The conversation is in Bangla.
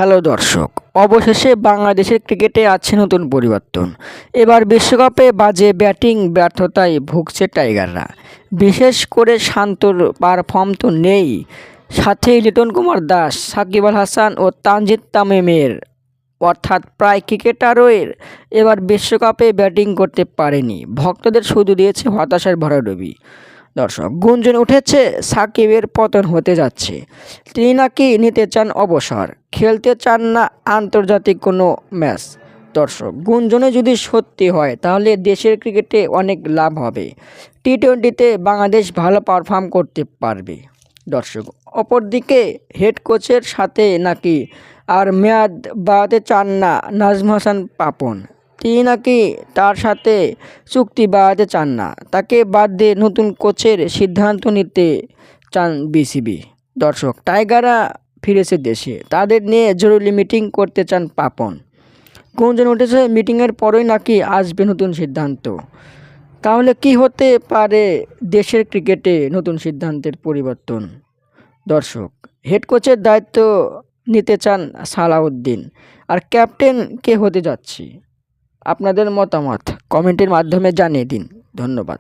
হ্যালো দর্শক, অবশেষে বাংলাদেশের ক্রিকেটে আছে নতুন পরিবর্তন। এবার বিশ্বকাপে বাজে ব্যাটিং ব্যর্থতায় ভুগছে টাইগাররা। বিশেষ করে শান্তর পারফর্ম তো নেই, সাথেই লিটন কুমার দাস, সাকিব আল হাসান ও তানজিদ তামিমের অর্থাৎ প্রায় ক্রিকেটারই এবার বিশ্বকাপে ব্যাটিং করতে পারেনি। ভক্তদের শুধু দিয়েছে হতাশার ভরাডুবি। দর্শক, গুঞ্জন উঠেছে সাকিবের পতন হতে যাচ্ছে, তিনি নাকি নিতে চান অবসর, খেলতে চান না আন্তর্জাতিক কোনো ম্যাচ। দর্শক, গুঞ্জনে যদি সত্যি হয় তাহলে দেশের ক্রিকেটে অনেক লাভ হবে। টি-20তে বাংলাদেশ ভালো পারফর্ম করতে পারবে। দর্শক, অপরদিকে হেড কোচের সাথে নাকি আর মেয়াদ বাড়াতে চান না নাজম হাসান পাপন। তিনি নাকি তার সাথে চুক্তি বাড়াতে চান না, তাকে বাদ দিয়ে নতুন কোচের সিদ্ধান্ত নিতে চান বিসিবি। দর্শক, টাইগাররা ফিরেছে দেশে, তাদের নিয়ে জরুরি মিটিং করতে চান পাপন। গুঞ্জন উঠেছে মিটিংয়ের পরই নাকি আসবে নতুন সিদ্ধান্ত। তাহলে কি হতে পারে দেশের ক্রিকেটে নতুন সিদ্ধান্তের পরিবর্তন? দর্শক, হেড কোচের দায়িত্ব নিতে চান সালাউদ্দিন, আর ক্যাপ্টেন কে হতে যাচ্ছে? আপনাদের মতামত কমেন্টের মাধ্যমে জানিয়ে দিন। ধন্যবাদ।